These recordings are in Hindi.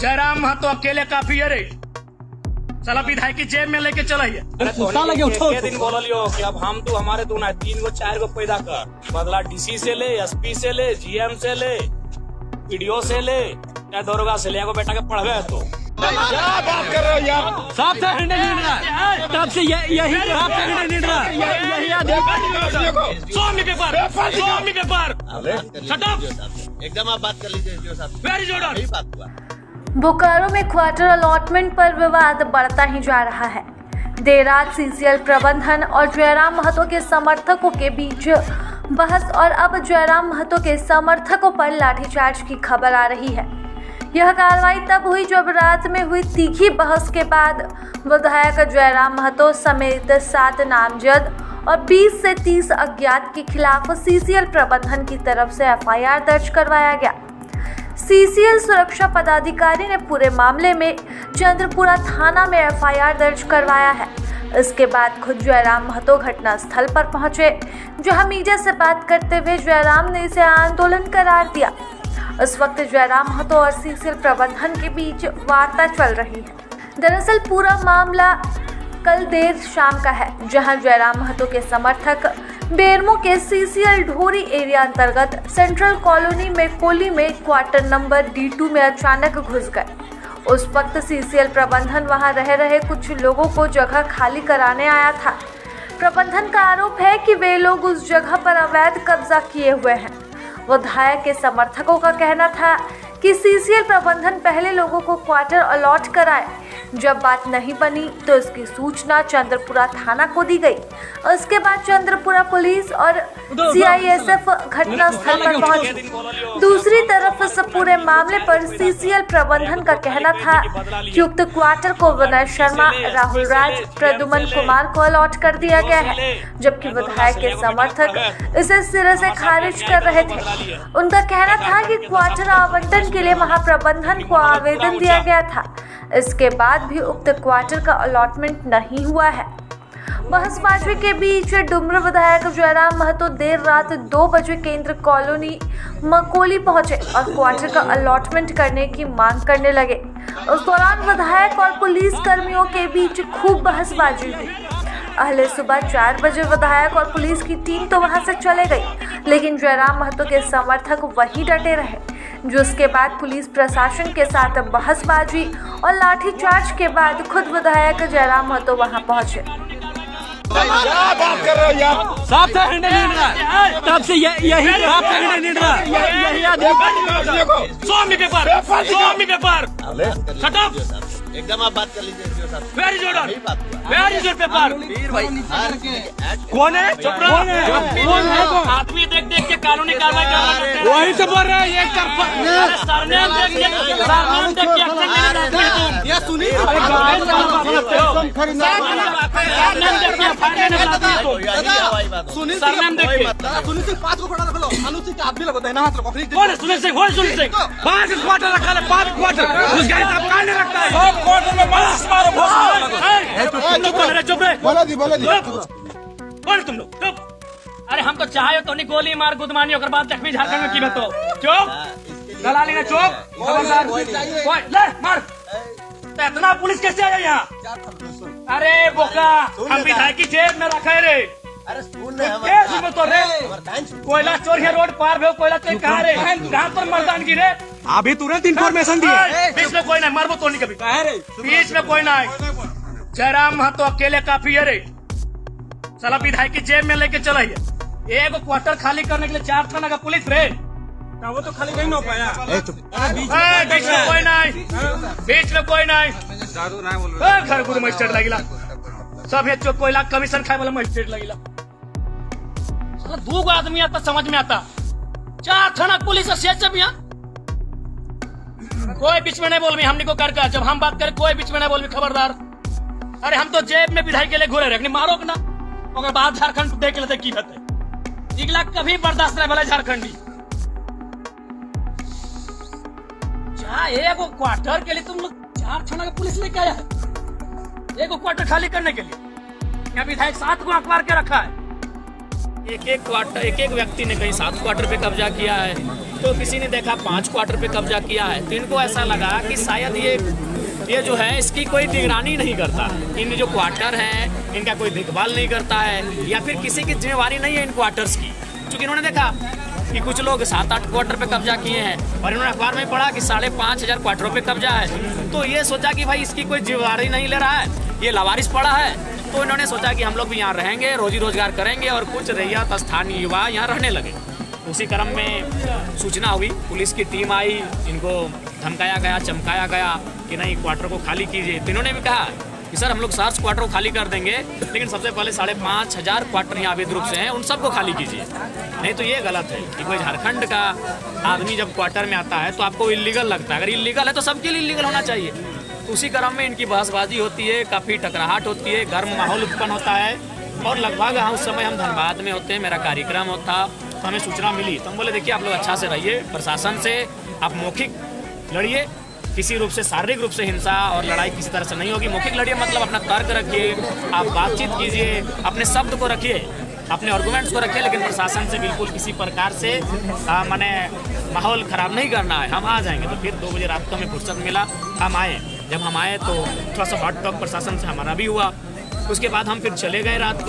जयराम महतो अकेले काफी है रे। साला विधायक की जेब में लेके चला है। दिन बोलियो कि अब हम तो हमारे तो ना 3 गो 4 गो पैदा कर, बदला डीसी से ले, एसपी से ले, जीएम से ले, पीडीओ से ले, या दरोगा से ले। एगो बेटा के पढ़वे है तो क्या बात कर रहे हो यार? साहब से हैंडल नहीं रहा, तब से यही साहब से हैंडल नहीं रहा, यही आदमी। स्वामी पेपर, स्वामी पेपर। Shut up. एकदम आप बात कर लीजिए जो साहब। Very good. यही बात हुआ। बोकारो में क्वार्टर अलॉटमेंट पर विवाद बढ़ता ही जा रहा है। देर रात सीसीएल प्रबंधन और जयराम महतो के समर्थकों के बीच बहस और अब जयराम महतो के समर्थकों पर लाठीचार्ज की खबर आ रही है। यह कार्रवाई तब हुई जब रात में हुई तीखी बहस के बाद विधायक जयराम महतो समेत 7 नामजद और 20 से 30 अज्ञात के खिलाफ सीसीएल प्रबंधन की तरफ से एफआईआर दर्ज करवाया गया। सीसीएल सुरक्षा पदाधिकारी ने पूरे मामले में चंद्रपुरा थाना में एफआईआर दर्ज करवाया है। इसके बाद खुद जयराम महतो घटना स्थल पर पहुंचे, जहां मीडिया से बात करते हुए जयराम ने इसे आंदोलन करार दिया। इस वक्त जयराम महतो और सीसीएल प्रबंधन के बीच वार्ता चल रही है। दरअसल पूरा मामला कल देर शाम का है, जहां जयराम महतो के समर्थक बेरमो के सीसीएल ढोरी एरिया अंतर्गत सेंट्रल कॉलोनी में कोली में क्वार्टर नंबर D2 में अचानक घुस गए। उस वक्त सीसीएल प्रबंधन वहां रह रहे कुछ लोगों को जगह खाली कराने आया था। प्रबंधन का आरोप है कि वे लोग उस जगह पर अवैध कब्जा किए हुए हैं। विधायक के समर्थकों का कहना था कि सीसीएल प्रबंधन पहले लोगों को क्वार्टर अलॉट कराए। जब बात नहीं बनी तो इसकी सूचना चंद्रपुरा थाना को दी गई। उसके बाद चंद्रपुरा पुलिस और सीआईएसएफ घटनास्थल पर पहुंची। दूसरी तरफ इस पूरे मामले पर सीसीएल प्रबंधन का कहना था कि उक्त क्वार्टर को विनय शर्मा, राहुल राज, प्रद्युमन कुमार को अलॉट कर दिया गया है, जबकि विधायक के समर्थक इसे सिरे से खारिज कर रहे थे। उनका कहना था कि क्वार्टर आवंटन के लिए महाप्रबंधन को आवेदन दिया गया था, इसके बाद भी उक्त क्वार्टर का अलॉटमेंट नहीं हुआ है। बहसबाजी के बीच डुमरू विधायक जयराम महतो देर रात 2 बजे केंद्र कॉलोनी मकोली पहुंचे और क्वार्टर का अलॉटमेंट करने की मांग करने लगे। उस दौरान विधायक और पुलिस कर्मियों के बीच खूब बहसबाजी हुई। अहले सुबह 4 बजे विधायक और पुलिस की टीम तो वहां से चले गई, लेकिन जयराम महतो के समर्थक वहीं डटे रहे, जिसके बाद पुलिस प्रशासन के साथ बहसबाजी और लाठीचार्ज के बाद खुद विधायक जयराम महतो वहां पहुंचे। क्या बात कर रहे हो यार? साहब से हैंडल नहीं रहा, तब से यही साहब से हैंडल नहीं रहा, यही आदमी। स्वामी पेपर, स्वामी पेपर। Shut up. एकदम आप बात कर लीजिए जो साहब। Very good. यही बात हुआ। Very good paper. कौन है? कौन है? आदमी देख देख के कानूनी कार्रवाई कर रहा है। वही तो बोल रहा है, एक तरफ सरनेम देख के एक्शन लेने ये सुनिए, सरनेम देख के सुनील सिंह 5 को खड़ा रख लो, अनुचित के आदमी लगता है ना, हाथ रखो। कौन है सुनील सिंह? कौन सुनील सिंह? 5 क्वार्टर रखा है, 5 क्वार्टर। उसका हिसाब कहाँ नहीं रखता है? सब क्वार्टर में मार मारो, चुप रहे। बोला दी कौन तुम लोग? चुप। अरे हम तो चाहे तो नहीं गोली मार गुदमानी और बाद जख्मी झारखंड में की बतो। चुप। दलाली ने चुप। खबरदार। कोई ले मार। तो इतना पुलिस कैसे आया यहाँ? अरे बोका, हम विधायक की जेब में रखा है रे। अरे सुन तो रे कोयला चोर है, रोड पार भे कोयला चोर कहाँ रे? कहाँ पर मर्दान की रे? अभी तुरंत इन्फॉर्मेशन दिए। बीच में कोई नहीं, मरबो तो नहीं कभी। बीच में कोई नहीं। जयराम महतो अकेले काफी है रे। साला विधायक की जेब में लेके चला है। एक क्वार्टर खाली करने के लिए 4 थाना का पुलिस रे। वो तो खाली नहीं हो पाया। बीच में कोई नहीं, बीच में कोई नहीं। घर गुरु मजिस्ट्रेट लगिला, सब है चो कोयला कमीशन खाए वाला मजिस्ट्रेट लगिला। 2 आदमी आता समझ में आता, 4 थाना पुलिस से जब यहाँ कोई बीच में नहीं बोल, हमने को कर जब हम बात करें कोई बीच में नहीं बोल, खबरदार। अरे हम तो जेब में विधायक के लिए घूरे रखनी, मारो ना और बाद झारखंड देख लेते की बात है। इगला कभी बर्दाश्त नहीं भला झारखंडी। एक क्वार्टर के लिए तुम लोग 4 थाना का पुलिस लेके आया है, एक क्वार्टर खाली करने के लिए। यहाँ विधायक 7 को अखबार के रखा है। एक एक व्यक्ति ने कहीं 7 क्वार्टर पे कब्जा किया है, तो किसी ने देखा 5 क्वार्टर पे कब्जा किया है। तो इनको ऐसा लगा कि शायद ये जो है इसकी कोई निगरानी नहीं करता, इन जो क्वार्टर हैं इनका कोई देखभाल नहीं करता है, या फिर किसी की जिम्मेवारी नहीं है इन क्वार्टर्स की। क्योंकि इन्होंने देखा कि कुछ लोग 7-8 क्वार्टर पे कब्जा किए हैं और इन्होंने अखबार में पढ़ा कि 5,500 क्वार्टरों पे कब्जा है। तो ये सोचा कि भाई इसकी कोई जिम्मेवारी नहीं ले रहा है, ये लावारिस पड़ा है। तो इन्होंने सोचा कि हम लोग भी यहाँ रहेंगे, रोजी रोजगार करेंगे और कुछ रैयत स्थानीय युवा यहाँ रहने लगे। उसी क्रम में सूचना हुई, पुलिस की टीम आई, इनको धमकाया गया, चमकाया गया कि नहीं क्वार्टर को खाली कीजिए। तो इन्होंने भी कहा कि सर हम लोग 7 क्वार्टर को खाली कर देंगे, लेकिन सबसे पहले 5,500 क्वार्टर यहाँ अवैध रूप से हैं उन सबको खाली कीजिए। नहीं तो ये गलत है कि कोई झारखंड का आदमी जब क्वार्टर में आता है तो आपको इलीगल लगता है। अगर इलीगल है तो सबके लिए इलीगल होना चाहिए। तो उसी क्रम में इनकी बहसबाजी होती है, काफ़ी टकराहट होती है, गर्म माहौल उत्पन्न होता है। और लगभग उस समय हम धनबाद में होते हैं, मेरा कार्यक्रम होता, तो हमें सूचना मिली। तो हम बोले देखिए आप लोग अच्छा से रहिए, प्रशासन से आप मौखिक लड़िए, किसी रूप से शारीरिक रूप से हिंसा और लड़ाई किसी तरह से नहीं होगी। मौखिक लड़िए मतलब अपना तर्क रखिए, आप बातचीत कीजिए, अपने शब्द को रखिए, अपने आर्गूमेंट्स को रखिए, लेकिन प्रशासन से बिल्कुल किसी प्रकार से माने माहौल ख़राब नहीं करना है। हम आ जाएंगे। तो फिर 2 बजे रात को हमें फुर्सत मिला, हम आए। जब हम आए तो थोड़ा सा हॉट टॉक प्रशासन से हमारा भी हुआ। उसके बाद हम फिर चले गए रात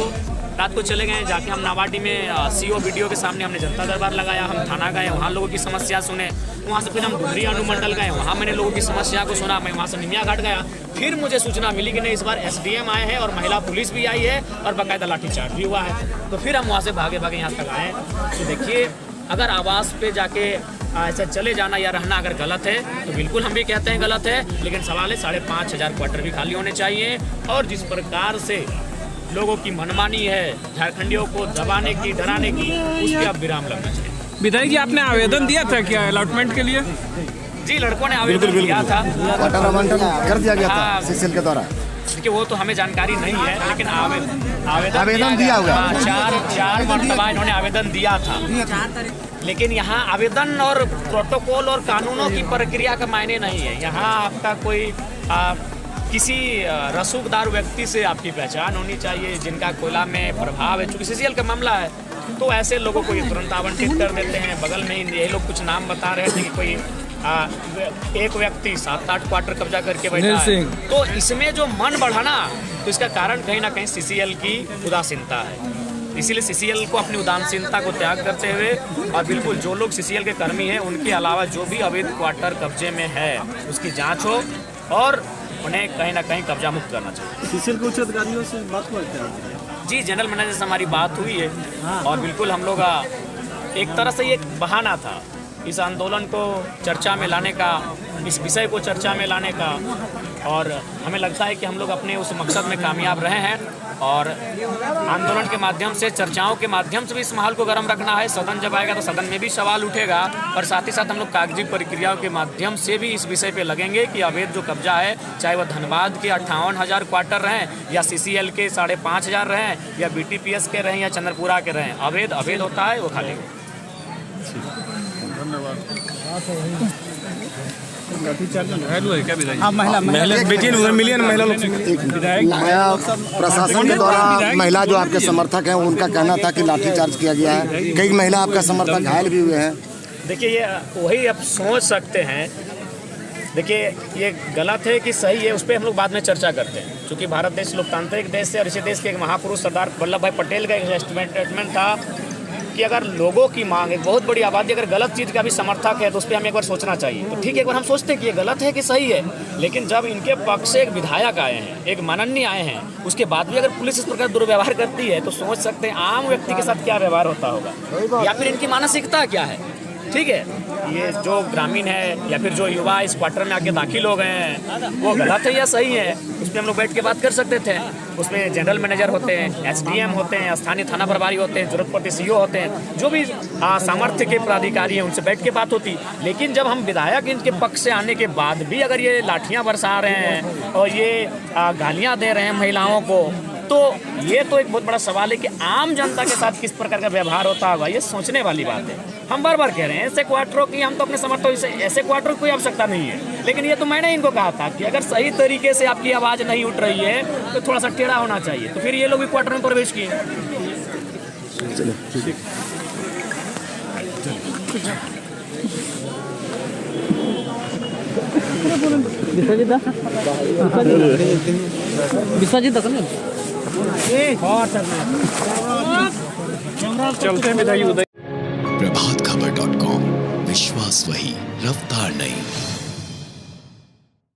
को चले गए, जाके हम नावाडी में सीओ वीडियो के सामने हमने जनता दरबार लगाया। हम थाना गए, वहाँ लोगों की समस्या सुने। वहाँ से फिर हम डुमरी अनुमंडल गए, वहाँ मैंने लोगों की समस्या को सुना। मैं वहाँ से निमिया घाट गया। फिर मुझे सूचना मिली कि नहीं इस बार SDM आए हैं और महिला पुलिस भी आई है और बाकायदा लाठीचार्ज भी हुआ है। तो फिर हम वहाँ से भागे यहाँ तक आए। तो देखिए अगर आवास पे जाके ऐसा चले जाना या रहना अगर गलत है तो बिल्कुल हम भी कहते हैं गलत है, लेकिन सवाल है 5,500 क्वार्टर भी खाली होने चाहिए। और जिस प्रकार से लोगों की मनमानी है झारखंडियों को दबाने की, डराने की, उस पर अब विराम लगना चाहिए। विधायक जी आपने आवेदन दिया था क्या अलॉटमेंट के लिए? जी लड़कों ने आवेदन दिया था, क्वार्टर आवंटन कर दिया गया था CCL के द्वारा। देखिए वो तो हमें जानकारी नहीं है, लेकिन आवेदन दिया हुआ है। 4 मरतबा इन्होंने आवेदन दिया था। लेकिन यहाँ आवेदन और प्रोटोकॉल और कानूनों की प्रक्रिया का मायने नहीं है। यहाँ आपका कोई किसी रसूखदार व्यक्ति से आपकी पहचान होनी चाहिए, जिनका कोयला में प्रभाव है। चूँकि CCL का मामला है तो ऐसे लोगों को ये तुरंत आवंटित कर देते हैं। बगल में ही ये लोग कुछ नाम बता रहे थे कि कोई एक व्यक्ति 7-8 क्वार्टर कब्जा करके बैठा है। तो इसमें जो मन बढ़ाना, तो इसका कारण कहीं ना कहीं CCL की उदासीनता है। इसीलिए CCL को अपनी उदासीनता को त्याग करते हुए और बिल्कुल जो लोग CCL के कर्मी हैं उनके अलावा जो भी अवैध क्वार्टर कब्जे में है उसकी जांच हो और उन्हें कहीं ना कहीं कब्जा मुक्त करना चाहिए। CCL के उच्च अधिकारियों से बात हुई क्या? जी जनरल मैनेजर से हमारी बात हुई है और बिल्कुल हम लोग एक तरह से ये बहाना था इस आंदोलन को चर्चा में लाने का, इस विषय को चर्चा में लाने का। और हमें लगता है कि हम लोग अपने उस मकसद में कामयाब रहे हैं और आंदोलन के माध्यम से, चर्चाओं के माध्यम से भी इस माहौल को गर्म रखना है। सदन जब आएगा तो सदन में भी सवाल उठेगा और साथ ही साथ हम लोग कागजी प्रक्रियाओं के माध्यम से भी इस विषय पे लगेंगे कि अवैध जो कब्जा है, चाहे वह धनबाद के 58,000 क्वार्टर रहें या CCL के 5,500 रहें या BTPS के रहें या चंद्रपुरा के रहें, अवैध होता है वो खाली। प्रशासन के द्वारा महिला जो आपके समर्थक हैं उनका कहना था कि लाठीचार्ज किया गया है, कई महिला आपका समर्थक घायल भी हुए हैं। देखिए ये वही आप सोच सकते हैं। देखिए ये गलत है कि सही है, उस पर हम लोग बाद में चर्चा करते हैं। क्योंकि भारत देश लोकतांत्रिक देश है और इसी देश के एक महापुरुष सरदार वल्लभ भाई पटेल का एक स्टेटमेंट था कि अगर लोगों की मांग, एक बहुत बड़ी आबादी अगर गलत चीज़ का भी समर्थक है तो उस पर हमें एक बार सोचना चाहिए। तो ठीक है, एक बार हम सोचते हैं कि ये गलत है कि सही है, लेकिन जब इनके पक्ष से एक विधायक आए हैं, एक माननीय आए हैं, उसके बाद भी अगर पुलिस इस प्रकार दुर्व्यवहार करती है तो सोच सकते हैं आम व्यक्ति के साथ क्या व्यवहार होता होगा या फिर इनकी मानसिकता क्या है। ठीक है, ये जो ग्रामीण है या फिर जो युवा इस क्वार्टर में आके दाखिल हो गए हैं वो गलत है या सही है, उस पर हम लोग बैठ के बात कर सकते थे। उसमें जनरल मैनेजर होते हैं, SDM होते हैं, स्थानीय थाना प्रभारी होते हैं, जरूरत पड़ती CO होते हैं, जो भी सामर्थ्य के पदाधिकारी हैं उनसे बैठ के बात होती। लेकिन जब हम विधायक इनके पक्ष से आने के बाद भी अगर ये लाठियाँ बरसा रहे हैं और ये गालियाँ दे रहे हैं महिलाओं को, तो ये तो एक बहुत बड़ा सवाल है कि आम जनता के साथ किस प्रकार का व्यवहार होता होगा। ये सोचने वाली बात है। हम बार बार कह रहे हैं ऐसे क्वार्टरों की हम तो अपने समर्थकों से, ऐसे क्वार्टरों की कोई आवश्यकता नहीं है। लेकिन ये तो मैंने इनको कहा था कि अगर सही तरीके से आपकी आवाज़ नहीं उठ रही है तो थोड़ा सा टेढ़ा होना चाहिए। तो फिर ये लोग भी क्वार्टर में प्रवेश किए। विश्वजीत दस प्रभातखबर.com, विश्वास वही, रफ्तार नहीं।